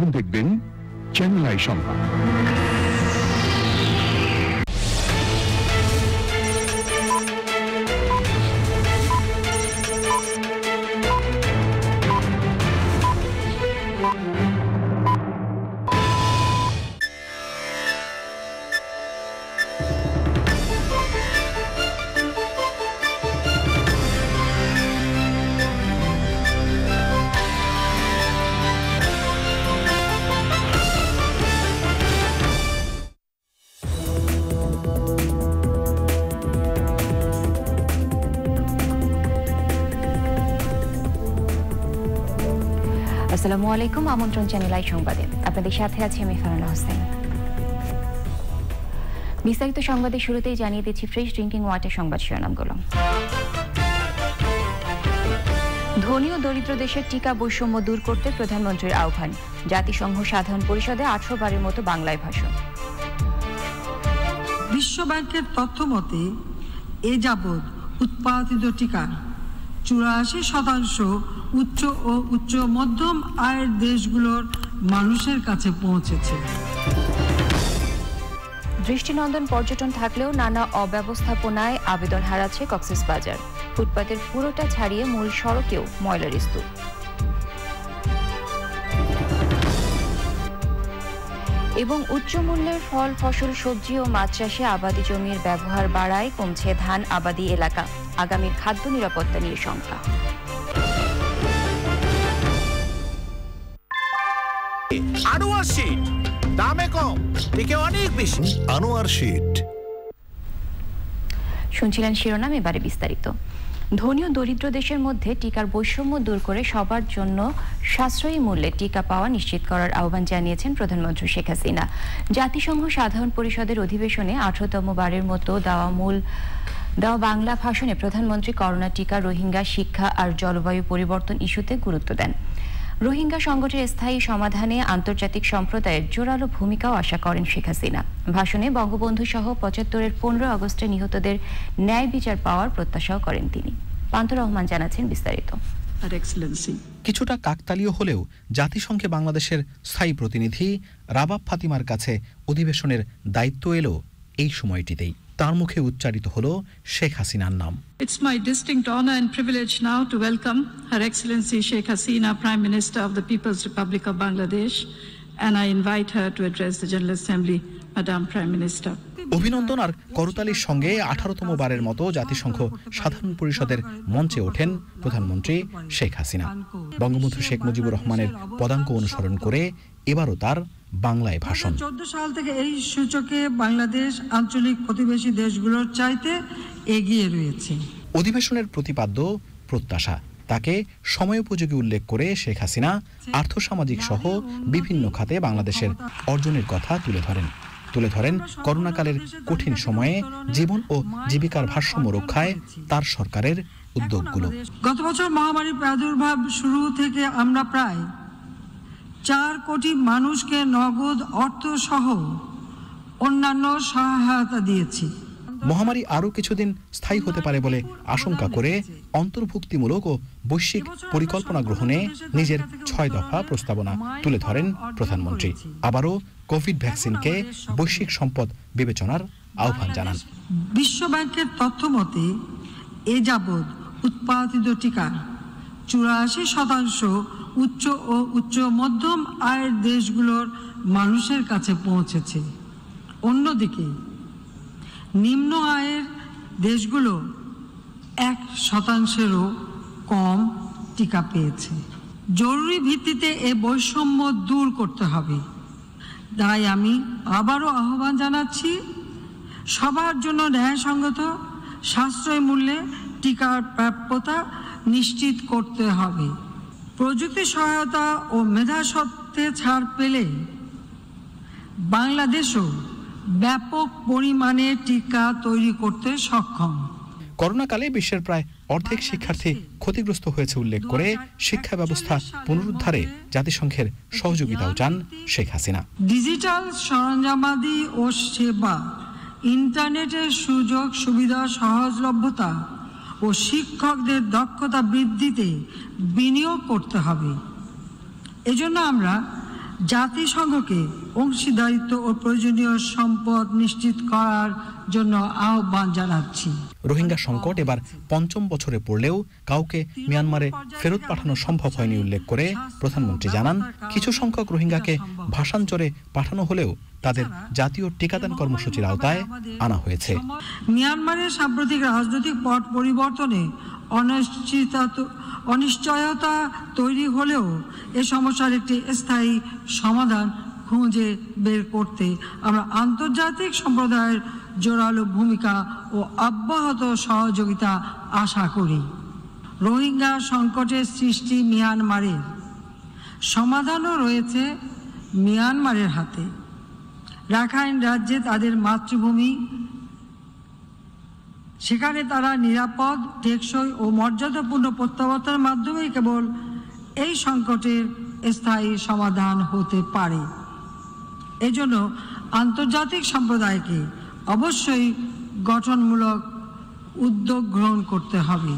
এখন দেখবেন channel I সংবাদ। আসসালামু আলাইকুম, আমন্ত্রণ চ্যানেল আই সংবাদে। আপনাদের সাথে আছি আমি ফারহানা হোসেন। বিস্তারিত সংবাদের শুরুতেই জানিয়ে দিচ্ছি ফ্রেশ ড্রিঙ্কিং ওয়াটার সংবাদ শিরোনামগুলো। ধনী ও দরিদ্র দেশের টিকা বৈষম্য দূর করতে প্রধানমন্ত্রীর আহ্বান। জাতিসংঘ সাধারণ পরিষদে 18 বারের মতো বাংলায় ভাষণ। বিশ্ব ব্যাংকের তথ্য মতে এ যাবৎ উৎপাদিত টিকার 84% উচ্চ ও উচ্চ মধ্যম আয়ের দেশগুলোর মানুষের কাছে পৌঁছেছে। দৃষ্টিনন্দন পর্যটন থাকলেও নানা অব্যবস্থাপনায় আবেদন হারাচ্ছে কক্সবাজার। ফুটপাতের পুরোটা ছাড়িয়ে মূল সড়কেও ময়লার স্তূপ। এবং উচ্চ মূল্যের ফল, ফসল, সবজি ও মাছ চাষে আবাদি জমির ব্যবহার বাড়ায় কমছে ধান আবাদি এলাকা। আগামীর খাদ্য নিরাপত্তা নিয়ে শঙ্কা। আনোয়ার শীট দামে কম, থেকে অনেক বেশি। আনোয়ার শীট। শুনছিলেন শিরোনাম, এবারে বিস্তারিত। ধনী ও দরিদ্র দেশের মধ্যে টিকার বৈষম্য দূর করে সবার জন্য সাশ্রয়ী মূল্যে টিকা পাওয়া নিশ্চিত করার আহ্বান জানিয়েছেন প্রধানমন্ত্রী শেখ হাসিনা। জাতিসংঘ সাধারণ পরিষদের অধিবেশনে 18তম বারের মতো দেওয়া বাংলা ভাষণে প্রধানমন্ত্রী করোনা টিকা, রোহিঙ্গা, শিক্ষা আর জলবায়ু পরিবর্তন ইস্যুতে গুরুত্ব দেন। রোহিঙ্গা সংকটের স্থায়ী সমাধানে আন্তর্জাতিক সম্প্রদায়ের জোরালো ভূমিকাও আশা করেন শেখ হাসিনা। ভাষণে বঙ্গবন্ধু সহ 75-এর 15 আগস্টে নিহতদের ন্যায় বিচার পাওয়ার প্রত্যাশাও করেন তিনি। পান্তুর রহমান জানাচ্ছেন বিস্তারিত। কিছুটা কাকতালীয় হলেও জাতিসংঘে বাংলাদেশের স্থায়ী প্রতিনিধি রাবাব ফাতিমার কাছে অধিবেশনের দায়িত্ব এলো এই সময়টিতেই। তার মুখে উচ্চারিত হলো শেখ হাসিনার নাম। It's my distinct honor and privilege now to welcome Her Excellency Sheikh Hasina, Prime Minister of the People's Republic of Bangladesh, and I invite her to address the General Assembly. Madam Prime Minister. অভিনন্দন আর করতালির সঙ্গে 18তম বারের মতো জাতিসংঘ সাধারণ পরিষদের মঞ্চে ওঠেন প্রধানমন্ত্রী শেখ হাসিনা। বঙ্গবন্ধু শেখ মুজিবুর রহমানের পদাঙ্ক অনুসরণ করে এবারও তার বাংলায় ভাষণ। 2014 সাল থেকে এই সূচকে বাংলাদেশ আঞ্চলিক প্রতিবেশী দেশগুলোর চাইতে এগিয়ে রয়েছে। অধিবেশনের প্রতিপাদ্য প্রত্যাশা তাকে সময়োপযোগী উল্লেখ করে শেখ হাসিনা আর্থসামাজিক সহ বিভিন্ন খাতে বাংলাদেশের অর্জনের কথা তুলে ধরেন করোনাকালের কঠিন সময়ে জীবন ও জীবিকার ভারসাম্য রক্ষায় তার সরকারের উদ্যোগগুলো। গত বছর মহামারীর প্রাদুর্ভাব শুরু থেকে আমরা প্রায় 4 কোটি মানুষকে নগদ অর্থ সহ অন্যান্য সহায়তা দিয়েছি। মহামারী আরও কিছুদিন স্থায়ী হতে পারে বলে আশঙ্কা করে অন্তর্ভুক্তিমূলক ও বৈশ্বিক পরিকল্পনা গ্রহণে নিজের 6 দফা প্রস্তাবনা তুলে ধরেন প্রধানমন্ত্রী। আবারও কোভিড ভ্যাকসিনকে বৈশ্বিক সম্পদ বিবেচনার আহ্বান জানান। বিশ্ব ব্যাংকের তথ্য মতে এ যাবৎ উৎপাদিত টিকার 84% উচ্চ ও উচ্চ মধ্যম আয়ের দেশগুলোর মানুষের কাছে পৌঁছেছে। অন্যদিকে নিম্ন আয়ের দেশগুলো 1%-এরও কম টিকা পেয়েছে। জরুরি ভিত্তিতে এ বৈষম্য দূর করতে হবে। তাই আমি আবারও আহ্বান জানাচ্ছি, সবার জন্য ন্যায়সঙ্গত সাশ্রয়ী মূল্যে টিকার প্রাপ্যতা নিশ্চিত করতে হবে। প্রযুক্তি সহায়তা ও মেধাস্বত্বে ছাড় পেলে বাংলাদেশও ব্যাপক পরিমাণে টিকা তৈরি করতে সক্ষম। করোনাকালে বিশ্বের প্রায় অর্ধেক শিক্ষার্থী ক্ষতিগ্রস্ত হয়েছে উল্লেখ করে শিক্ষা ব্যবস্থা পুনরুদ্ধারে জাতিসংঘের সহযোগিতাও চান শেখ হাসিনা। ডিজিটাল সরঞ্জামাদি ও সেবা, ইন্টারনেটের সুযোগ সুবিধা সহজলভ্যতা ও শিক্ষকদের দক্ষতা বৃদ্ধিতে বিনিয়োগ করতে হবে। এজন্য আমরা জাতিসংঘকে অংশীদারিত্ব ও প্রয়োজনীয় সম্পদ নিশ্চিত করার জন্য আহ্বান জানাচ্ছি। রোহিঙ্গা সংকট এবার পঞ্চম বছরে পড়লেও কাউকে মিয়ানমারে ফেরত পাঠানো সম্ভব হয়নি উল্লেখ করে প্রধানমন্ত্রী জানান, কিছু সংখ্যক রোহিঙ্গাকে ভাষান্তরে পাঠানো হলেও তাদের জাতীয় টিকাদান কর্মসূচির আওতায় আনা হয়েছে। মিয়ানমারের সাম্প্রতিক রাজনৈতিক পট পরিবর্তনে অনিশ্চয়তা তৈরি হলেও এ সমস্যার একটি স্থায়ী সমাধান খুঁজে বের করতে আমরা আন্তর্জাতিক সম্প্রদায়ের জোরালো ভূমিকা ও অব্যাহত সহযোগিতা আশা করি। রোহিঙ্গা সংকটের সৃষ্টি মিয়ানমারের, সমাধানও রয়েছে মিয়ানমারের হাতে। রাখাইন রাজ্যে তাদের মাতৃভূমি, সেখানে তারা নিরাপদ, টেকসই ও মর্যাদাপূর্ণ প্রত্যাবর্তনের মাধ্যমে কেবল এই সংকটের স্থায়ী সমাধান হতে পারে। এজন্য আন্তর্জাতিক সম্প্রদায়কে অবশ্যই গঠনমূলক উদ্যোগ গ্রহণ করতে হবে।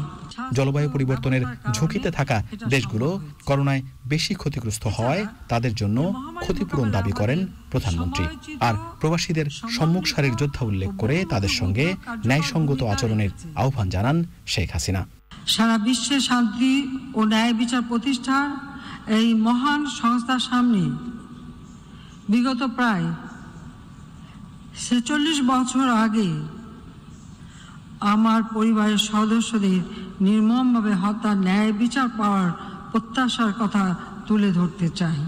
জলবায়ু পরিবর্তনের ঝুঁকিতে থাকা দেশগুলো করোনায় বেশি ক্ষতিগ্রস্ত হওয়ায় তাদের জন্য ক্ষতিপূরণ দাবি করেন প্রধানমন্ত্রী। আর প্রবাসীদের সম্মুখ সারির যোদ্ধা উল্লেখ করে তাদের সঙ্গে ন্যায়সঙ্গত আচরণের আহ্বান জানান শেখ হাসিনা। সারা বিশ্বে শান্তি ও ন্যায় বিচার প্রতিষ্ঠার এই মহান সংস্থার সামনে বিগত প্রায় ৪৬ বছর আগে আমার পরিবারের সদস্যদের নির্মমভাবে হত্যা ন্যায় বিচার পাওয়ার প্রত্যাশার কথা তুলে ধরতে চাই।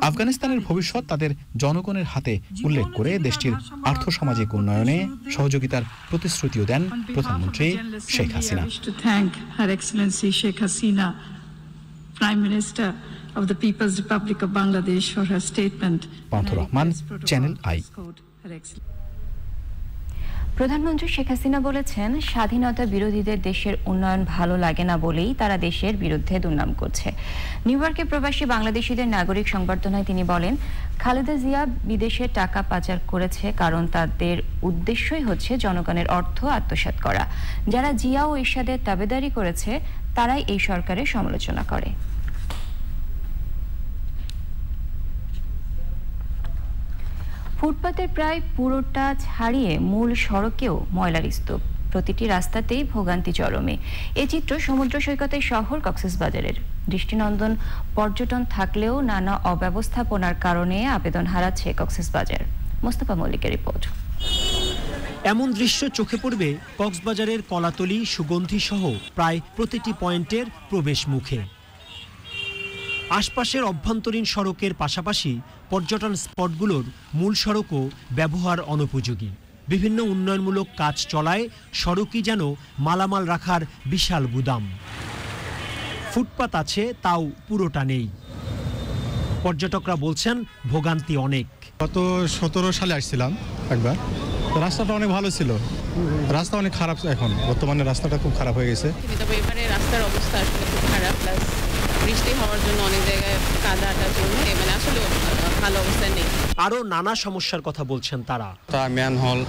আফগানিস্তানের ভবিষ্যৎ তাদের জনগণের হাতে উল্লেখ করে দেশটির আর্থসামাজিক উন্নয়নে সহযোগিতার প্রতিশ্রুতিও দেন প্রধানমন্ত্রী Sheikh Hasina. Prime Minister of the People's Republic of Bangladesh for her statement. Pantho Rahman, Channel i. প্রধানমন্ত্রী শেখ হাসিনা বলেছেন, স্বাধীনতা বিরোধীদের দেশের উন্নয়ন ভালো লাগে না বলেই তারা দেশের বিরুদ্ধে দুর্নাম করছে। নিউ ইয়র্কে প্রবাসী বাংলাদেশিদের নাগরিক সংবর্ধনায় তিনি বলেন, খালেদা জিয়া বিদেশে টাকা পাচার করেছে কারণ তাদের উদ্দেশ্যই হচ্ছে জনগণের অর্থ আত্মসাৎ করা। যারা জিয়া ও এরশাদের তাবেদারি করেছে তারাই এই সরকারের সমালোচনা করে। ফুটপাতের প্রায় পুরোটা ছাড়িয়ে মূল সড়কেও ময়লার স্তূপ, প্রতিটি রাস্তাতেই ভোগান্তি চরমে। এ চিত্র সমুদ্র সৈকতের শহর কক্সবাজারের। দৃষ্টিনন্দন পর্যটন থাকলেও নানা অব্যবস্থাপনার কারণে আবেদন হারাচ্ছে কক্সবাজার। মোস্তফা মল্লিকের রিপোর্ট। এমন দৃশ্য চোখে পড়বে কক্সবাজারের কলাতলি, সুগন্ধি সহ প্রায় প্রতিটি পয়েন্টের প্রবেশ মুখে। আশপাশের অভ্যন্তরীণ সড়কের পাশাপাশি পর্যটন স্পটগুলোর মূল সড়কও ব্যবহার অনুপযোগী। বিভিন্ন উন্নয়নমূলক কাজ চলায় সড়কই যেন মালামাল রাখার বিশাল গুদাম। ফুটপাত আছে, তাও পুরোটা নেই। পর্যটকরা বলছেন ভোগান্তি অনেক। গত 17 সালে আসছিলাম একবার, রাস্তাটা অনেক ভালো ছিল, রাস্তা অনেক খারাপ এখন, বর্তমানে রাস্তাটা খুব খারাপ হয়ে গেছে। তবে এবারে রাস্তার অবস্থা আসলে খুব খারাপ, প্লাস বৃষ্টি হওয়ার জন্য অনেক জায়গায় কাদাটা জমে, মানে আসলে ভালো অবস্থা নেই। আরও নানা সমস্যার কথা বলছেন তারা। ম্যানহোল,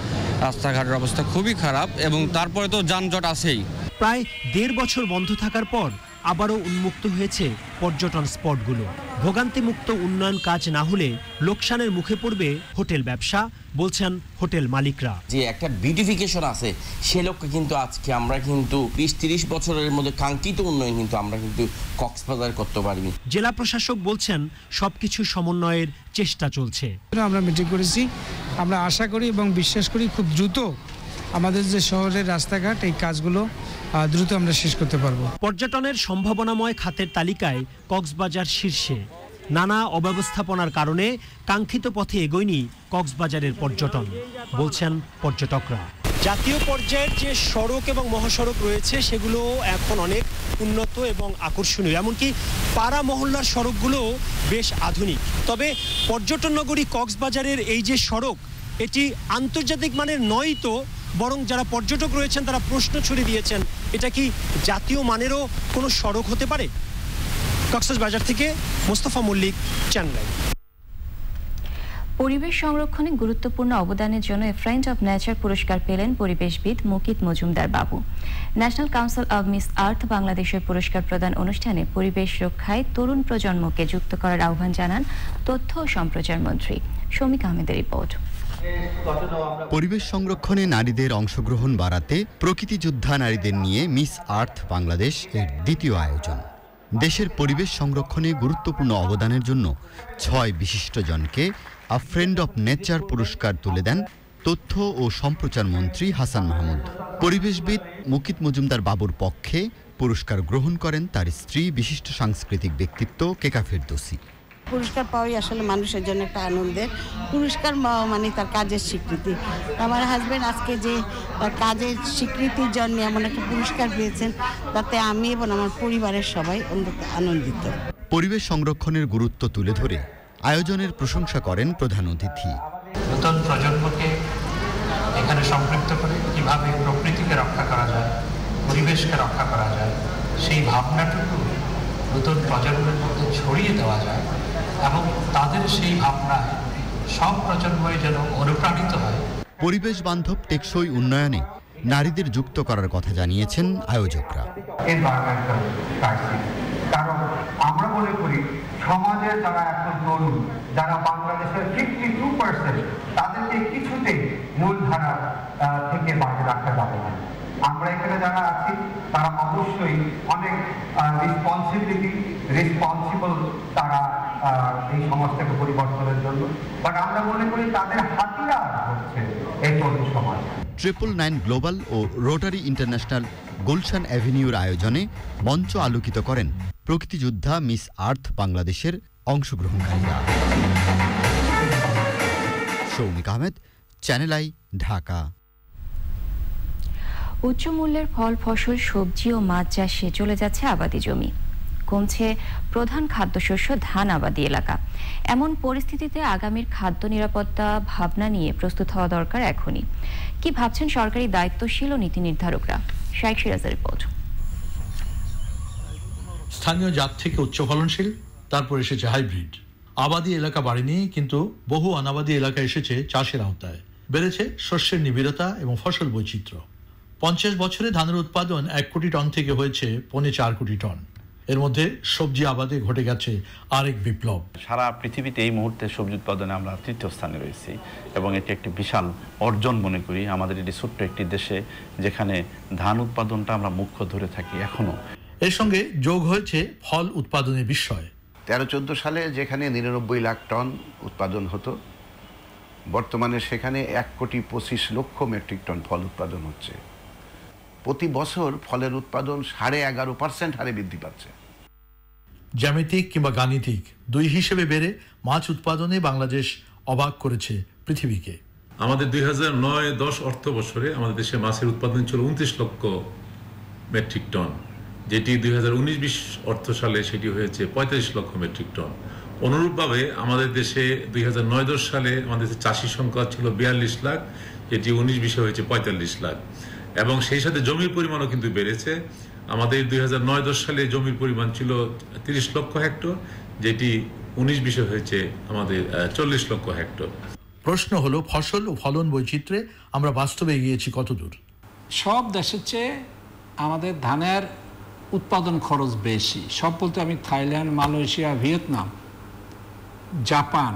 রাস্তাঘাটের অবস্থা খুবই খারাপ, এবং তারপরে তো যানজট আছেই। প্রায় 1.5 বছর বন্ধ থাকার পর আবারও উন্মুক্ত হয়েছে পর্যটন স্পটগুলো। ভোগান্তিমুক্ত উন্নয়ন কাজ না হলে লোকসানের মুখে পড়বে হোটেল ব্যবসা, বলছেন হোটেল মালিকরা। যে একটা বিউটিফিকেশন আছে, সে লক্ষ্যে কিন্তু আজকে আমরা কিন্তু 20-30 বছরের মধ্যে কাঙ্ক্ষিত উন্নয়ন কিন্তু আমরা কিন্তু কক্সবাজার করতে পারিনি। জেলা প্রশাসক বলছেন সবকিছু সমন্বয়ের চেষ্টা চলছে। আমরা মিটিং করেছি, আমরা আশা করি এবং বিশ্বাস করি খুব দ্রুত আমাদের যে শহরের রাস্তাঘাট, এই কাজগুলো দ্রুত আমরা শেষ করতে পারবো। পর্যটনের সম্ভাবনাময় খাতের তালিকায় কক্সবাজার শীর্ষে। নানা অব্যবস্থাপনার কারণে কাঙ্ক্ষিত পথে এগোয়নি কক্সবাজারের পর্যটন, বলছেন পর্যটকরা। জাতীয় পর্যায়ের যে সড়ক এবং মহাসড়ক রয়েছে সেগুলো এখন অনেক উন্নত এবং আকর্ষণীয়, এমনকি পাড়া মহল্লার সড়কগুলোও বেশ আধুনিক। তবে পর্যটন নগরী কক্সবাজারের এই যে সড়ক, এটি আন্তর্জাতিক মানের নয় তো, বরং যারা পর্যটক রয়েছেন তারা প্রশ্ন ছুড়ে দিয়েছেন, এটা কি জাতীয় মানেরও কোনো সড়ক হতে পারে? কক্সবাজার থেকে মোস্তফা মল্লিক, চ্যানেল আই। পরিবেশ সংরক্ষণে গুরুত্বপূর্ণ অবদানের জন্য এ ফ্রেন্ড অব নেচার পুরস্কার পেলেন পরিবেশবিদ মুকিত মজুমদার বাবু। National council of miss Earth বাংলাদেশের পুরস্কার প্রদান অনুষ্ঠানে পরিবেশ রক্ষায় তরুণ প্রজন্মকে যুক্ত করার আহ্বান জানান তথ্য ও সম্প্রচার মন্ত্রী শমিক আহমেদের রিপোর্ট। পরিবেশ সংরক্ষণে নারীদের অংশগ্রহণ বাড়াতে প্রকৃতি যোদ্ধা নারীদের নিয়ে মিস আর্থ বাংলাদেশ এর দ্বিতীয় আয়োজন। দেশের পরিবেশ সংরক্ষণে গুরুত্বপূর্ণ অবদানের জন্য 6 বিশিষ্টজনকে আ ফ্রেন্ড অব নেচার পুরস্কার তুলে দেন তথ্য ও সম্প্রচার মন্ত্রী হাসান মাহমুদ। পরিবেশবিদ মুকিত মজুমদার বাবুর পক্ষে পুরস্কার গ্রহণ করেন তার স্ত্রী বিশিষ্ট সাংস্কৃতিক ব্যক্তিত্ব কেকা ফেরদৌসী। পুরস্কার পাওয়াই আসলে মানুষের জন্য একটা আনন্দের। পুরস্কার পাওয়া মানে তার কাজের স্বীকৃতি। আমার হাজব্যান্ড আজকে যে তার কাজের স্বীকৃতির জন্য এমন একটা পুরস্কার পেয়েছেন, তাতে আমি এবং আমার পরিবারের সবাই আনন্দিত। পরিবেশ সংরক্ষণের গুরুত্ব তুলে ধরে আয়োজনের প্রশংসা করেন প্রধান অতিথি। নতুন প্রজন্মকে এখানে সম্পৃক্ত করে কিভাবে প্রকৃতিকে রক্ষা করা যায়, পরিবেশকে রক্ষা করা যায়, সেই ভাবনাটুকু নতুন প্রজন্মের মধ্যে ছড়িয়ে দেওয়া যায় এবং তাদের সেই ভাবনায় সব প্রজন্মই যেন অনুপ্রাণিত হয়। পরিবেশ বান্ধব টেকসই উন্নয়নে নারীদের যুক্ত করার কথা জানিয়েছেন আয়োজকরা। কারণ আমরা মনে করি সমাজের যারা এখন তরুণ, যারা বাংলাদেশের 52%, তাদেরকে কিছুতেই মূলধারা থেকে বাইরে রাখা যাবে না। আমরা এখানে যারা আছি তারা অবশ্যই অনেক রেসপন্সিবল তারা এই সমাজটাকে পরিবর্তনের জন্য, বাট আমরা মনে করি তাদের হাতিয়ার হচ্ছে এই তরুণ সমাজ। 999 গ্লোবাল ও রোটারি ইন্টারন্যাশনাল গুলশান অ্যাভিনিউর আয়োজনে মঞ্চ আলোকিত করেন প্রকৃতি যোদ্ধা মিস আর্থ বাংলাদেশের অংশগ্রহণকারীরা। Shoumik Ahmed, channel I, Dhaka. উচ্চ মূল্যের ফল, ফসল, সবজি ও মাছ চাষে চলে যাচ্ছে আবাদি জমি। কমছে প্রধান খাদ্যশস্য ধান আবাদি এলাকা। এমন পরিস্থিতিতে আগামীর খাদ্য নিরাপত্তা ভাবনা নিয়ে প্রস্তুত হওয়া দরকার এখনই। কি ভাবছেন সরকারি দায়িত্বশীল ও নীতি নির্ধারকরা? শাইখ সিরাজের রিপোর্ট। স্থানীয় জাত থেকে উচ্চ ফলনশীল, তারপর এসেছে হাইব্রিড। আবাদি এলাকা বাড়েনি, কিন্তু বহু অনাবাদি এলাকা এসেছে চাষের আওতায়। বেড়েছে শস্যের নিবিড়তা এবং ফসল বৈচিত্র্য। 50 বছরে ধানের উৎপাদন 1 কোটি টন থেকে হয়েছে 4.25 কোটি টন। এর মধ্যে সবজি আবাদে ঘটে গেছে আরেক বিপ্লব। সারা পৃথিবীতে এই মুহূর্তে সবজি উৎপাদনে আমরা 3য় স্থানে রয়েছি এবং এটি একটি বিশাল অর্জন মনে করি আমাদের এটি ছোট্ট একটি দেশে, যেখানে ধান উৎপাদনটা আমরা মুখ্য ধরে থাকি এখনো। এর সঙ্গে যোগ হয়েছে ফল উৎপাদনের বিষয়। 13-14 সালে যেখানে 99 লাখ টন উৎপাদন হতো, বর্তমানে সেখানে 1,25,00,000 মেট্রিক টন ফল উৎপাদন হচ্ছে। প্রতি বছর ফলের উৎপাদন 11.5% হারে বৃদ্ধি পাচ্ছে। জ্যামিতিক কিংবা গাণিতিক দুই হিসেবে বেড়ে মাছ উৎপাদনে বাংলাদেশ অবাক করেছে পৃথিবীকে। আমাদের 2009-10 অর্থ বছরে আমাদের দেশে মাছের উৎপাদন ছিল 29 লক্ষ মেট্রিক টন, যেটি 2019-20 অর্থ সালে সেটি হয়েছে 45 লক্ষ মেট্রিক টন। অনুরূপভাবে আমাদের দেশে 2009-10 সালে আমাদের চাষি সংখ্যা ছিল 42 লাখ, যেটি 19-20 হয়েছে 45 লাখ। এবং সেই সাথে জমির পরিমাণও কিন্তু বেড়েছে। আমাদের 2009-10 সালে জমির পরিমাণ ছিল 30 লক্ষ হেক্টর, যেটি 19-20 হয়েছে আমাদের 40 লক্ষ হেক্টর। প্রশ্ন হলো, ফসল ও ফলন বৈচিত্র্যে আমরা বাস্তবে এগিয়েছি কতদূর? সব দেশের চেয়ে আমাদের ধানের উৎপাদন খরচ বেশি। সব বলতে আমি থাইল্যান্ড, মালয়েশিয়া, ভিয়েতনাম, জাপান,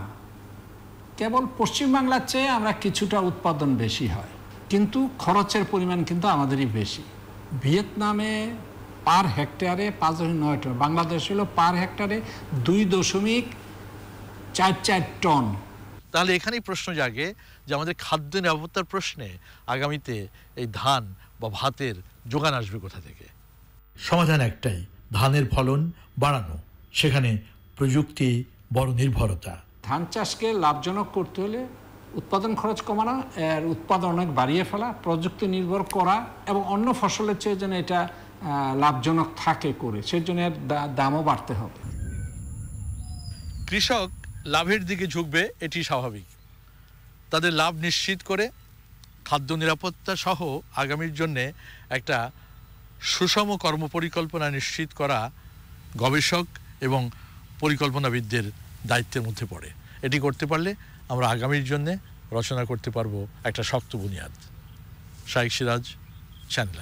কেবল পশ্চিমবাংলার চেয়ে আমরা কিছুটা উৎপাদন বেশি হয়, কিন্তু খরচের পরিমাণ কিন্তু আমাদেরই বেশি। ভিয়েতনামে পার হেক্টরে 5.9 টন, বাংলাদেশ হলো পার হেক্টরে 2.44 টন। তাহলে এখানেই প্রশ্ন জাগে যে আমাদের খাদ্য নিরাপত্তার প্রশ্নে আগামীতে এই ধান বা ভাতের যোগান আসবে কোথা থেকে? সমাধান একটাই, ধানের ফলন বাড়ানো, সেখানে প্রযুক্তি বড় নির্ভরতা। ধান চাষকে লাভজনক করতে হলে উৎপাদন খরচ কমানো, এর উৎপাদন অনেক বাড়িয়ে ফেলা, প্রযুক্তি নির্ভর করা এবং অন্য ফসলের চেয়ে যেন এটা লাভজনক থাকে করে, সেই জন্য এর দামও বাড়তে হবে। কৃষক লাভের দিকে ঝুঁকবে, এটি স্বাভাবিক। তাদের লাভ নিশ্চিত করে খাদ্য নিরাপত্তা সহ আগামীর জন্যে একটা সুষম কর্মপরিকল্পনা নিশ্চিত করা গবেষক এবং পরিকল্পনাবিদদের দায়িত্বের মধ্যে পড়ে। এটি করতে পারলে আমরা আগামীর জন্য রচনা করতে পারবো একটা শক্ত বুনিয়াদ। শাইখ সিরাজ, চ্যানেল।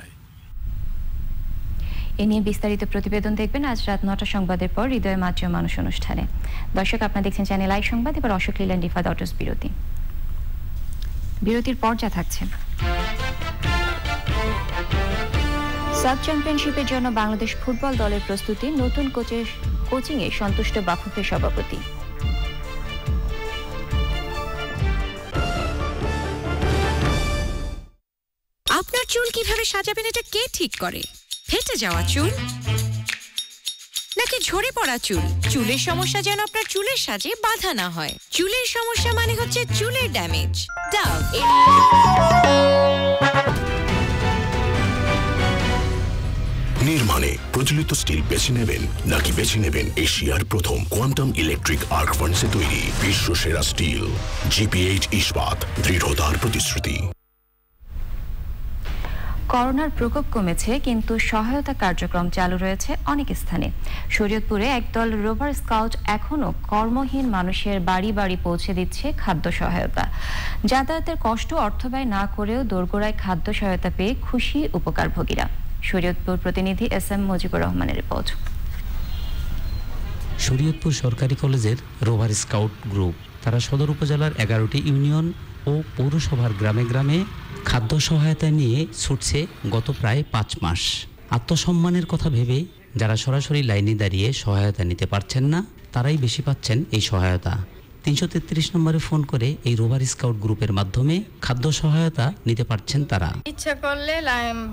এ নিয়ে বিস্তারিত প্রতিবেদন দেখবেন আজ রাত ৯টা সংবাদের পর হৃদয় মাতৃ মানুষ অনুষ্ঠানে। দর্শক, আপনারা দেখছেন চ্যানেল আই সংবাদ। এবার অশোক লীলা ডিফা ডটস বিরতির পর যা থাকছে। সাব চ্যাম্পিয়নশিপের জন্য বাংলাদেশ ফুটবল দলের প্রস্তুতি, নতুন কোচের কোচিংয়ে সন্তুষ্ট বাফুফে সভাপতি। আপনার চুল কিভাবে সাজাবেন এটা কে ঠিক করে? ফেটে যাওয়া চুল নাকি ঝরে পড়া চুল? চুলের সমস্যা যেন আপনার চুলের সাজে বাধা না হয়। চুলের সমস্যা মানে হচ্ছে চুলের ড্যামেজ। ডাভ নির্মাণে প্রচলিত স্টিল বেছে নেবেন নাকি বেছে নেবেন এশিয়ার প্রথম কোয়ান্টাম ইলেকট্রিক আর্ক ফার্নেসে তৈরি বিশ্ব সেরা স্টিল? জিপিএইচ ইস্পাত, দৃঢ়তার প্রতিশ্রুতি। করোনার প্রকোপ কমেছে, কিন্তু সহায়তা কার্যক্রম চালু রয়েছে অনেক স্থানে। শরীয়তপুরে একদল রোভার স্কাউট এখনো কর্মহীন মানুষের বাড়ি বাড়ি পৌঁছে দিচ্ছে খাদ্য সহায়তা। যাতায়াতের কষ্ট অর্থব্যয় না করেও দোরগোড়ায় খাদ্য সহায়তা পেয়ে খুশি উপকারভোগীরা। শরীয়তপুর প্রতিনিধি এস এম মুজিবুর রহমানের রিপোর্ট। শরীয়তপুর সরকারি কলেজের রোভার স্কাউট গ্রুপ, তারা সদর উপজেলার 11টি ইউনিয়ন ও পৌরসভার গ্রামে গ্রামে খাদ্য সহায়তা নিয়ে ছুটছে গত প্রায় 5 মাস। আত্মসম্মানের কথা ভেবে যারা সরাসরি লাইনে দাঁড়িয়ে সহায়তা নিতে পারছেন না, তারাই বেশি পাচ্ছেন এই সহায়তা। 333 নম্বরে ফোন করে এই রোভার স্কাউট গ্রুপের মাধ্যমে খাদ্য সহায়তা নিতে পারছেন তারা। ইচ্ছা করলে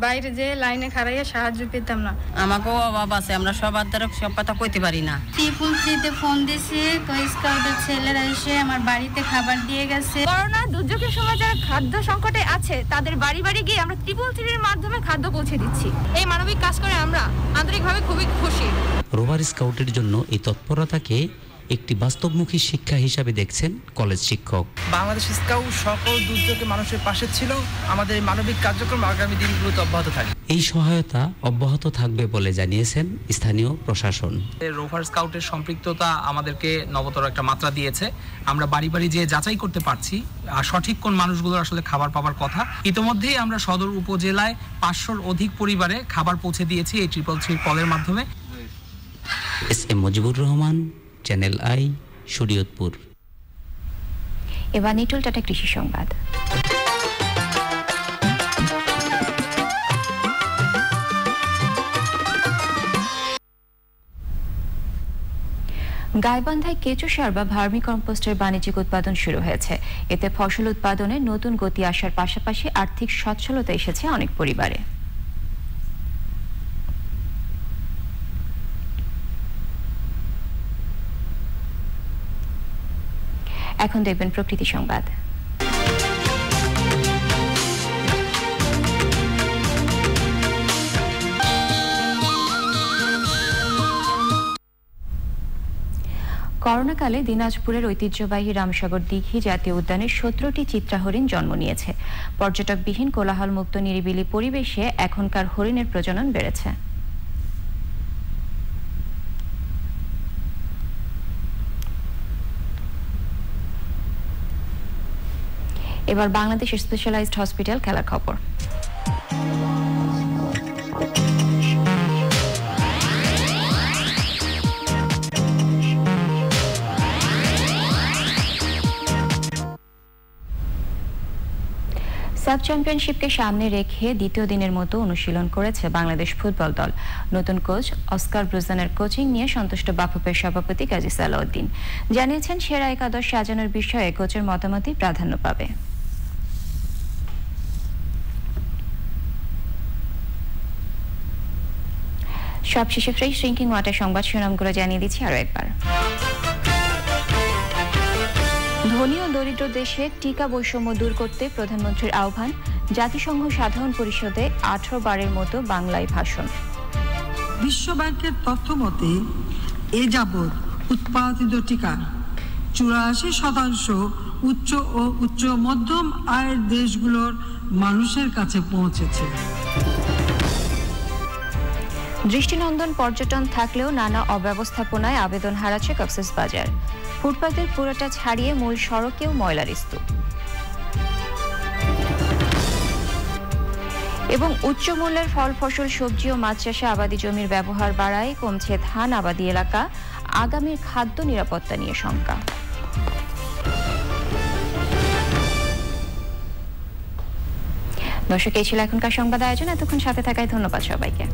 বাইরে যে লাইনে খাড়াইয়া সাহায্য পেতাম না। আমাকেও অভাব আছে, আমরা সবার দ্বারা সব কথা কইতে পারি না। 333-তে ফোন দিছি, তো স্কাউটের ছেলেরা এসে আমার বাড়িতে খাবার দিয়ে গেছে। করোনা দুর্যোগের সময় যারা খাদ্য সংকটে আছে তাদের বাড়ি বাড়ি গিয়ে আমরা 333-এর মাধ্যমে খাদ্য পৌঁছে দিচ্ছি। এই মানবিক কাজ করে আমরা আন্তরিকভাবে খুবই খুশি। রোভার স্কাউটের জন্য এই তৎপরতাকে একটি বাস্তবমুখী শিক্ষা হিসাবে দেখছেন কলেজ শিক্ষক। বাংলাদেশ স্কাউট সকল দুর্যোগে মানুষের পাশে ছিল। আমাদের মানবিক কার্যক্রম আগামী দিনগুলোতে অব্যাহত থাকবে। এই সহায়তা অব্যাহত থাকবে বলে জানিয়েছেন স্থানীয় প্রশাসন। রোভার স্কাউটের সম্পৃক্ততা আমাদেরকে নবতর একটা মাত্রা দিয়েছে। আমরা বাড়ি বাড়ি যেয়ে যাচাই করতে পারছি আর সঠিক কোন মানুষগুলোর আসলে খাবার পাওয়ার কথা। ইতিমধ্যেই আমরা সদর উপজেলায় 500-র অধিক পরিবারে খাবার পৌঁছে দিয়েছি এই 333 কলের মাধ্যমে। S M Mujibur Rahman, Channel i, Shariatpur. এবার নিটল টাটা কৃষি সংবাদ। গাইবান্ধায় কেঁচো সার বা ভার্মি কম্পোস্টের বাণিজ্যিক উৎপাদন শুরু হয়েছে। এতে ফসল উৎপাদনে নতুন গতি আসার পাশাপাশি আর্থিক সচ্ছলতা এসেছে অনেক পরিবারে। এখন দেখবেন প্রকৃতি সংবাদ। করোনাকালে দিনাজপুরের ঐতিহ্যবাহী রামসাগর দীঘি জাতীয় উদ্যানে 17টি চিত্রা হরিণ জন্ম নিয়েছে। পর্যটকবিহীন কোলাহলমুক্ত নিরিবিলি পরিবেশে এখনকার হরিণের প্রজনন বেড়েছে। এবার বাংলাদেশ স্পেশালাইজড হসপিটাল খেলার খবর। সাব চ্যাম্পিয়নশিপকে সামনে রেখে দ্বিতীয় দিনের মতো অনুশীলন করেছে বাংলাদেশ ফুটবল দল। নতুন কোচ অস্কার ব্রুজেনের কোচিং নিয়ে সন্তুষ্ট বাফুফের সভাপতি কাজী সালাউদ্দিন জানিয়েছেন, সেরা একাদশ সাজানোর বিষয়ে কোচের মতামতই প্রাধান্য পাবে। সবশেষে ফ্রেশ ড্রিঙ্কিং ওয়াটার সংবাদ শিরোনামগুলো জানিয়ে দিচ্ছি আরো একবার। ধনী ও দরিদ্র দেশে টিকা বৈষম্য দূর করতে প্রধানমন্ত্রীর আহ্বান। জাতিসংঘ সাধারণ পরিষদে 18 বারের মতো বাংলায় ভাষণ। বিশ্বব্যাংকের তথ্য মতে এ যাবৎ উৎপাদিত টিকা 84% উচ্চ ও উচ্চ মধ্যম আয়ের দেশগুলোর মানুষের কাছে পৌঁছেছে। দৃষ্টিনন্দন পর্যটন থাকলেও নানা অব্যবস্থাপনায় আবেদন হারাচ্ছে কক্সবাজার। ফুটপাতের পুরোটা ছাড়িয়ে মূল সড়কেও ময়লার স্তূপ। এবং উচ্চ মূল্যের ফল ফসল সবজি ও মাছ চাষে আবাদি জমির ব্যবহার বাড়ায় কমছে ধান আবাদি এলাকা, আগামীর খাদ্য নিরাপত্তা নিয়ে শঙ্কা। দর্শক, এই ছিল এখনকার সংবাদ আয়োজন। এতক্ষণ সাথে থাকায় ধন্যবাদ সবাইকে।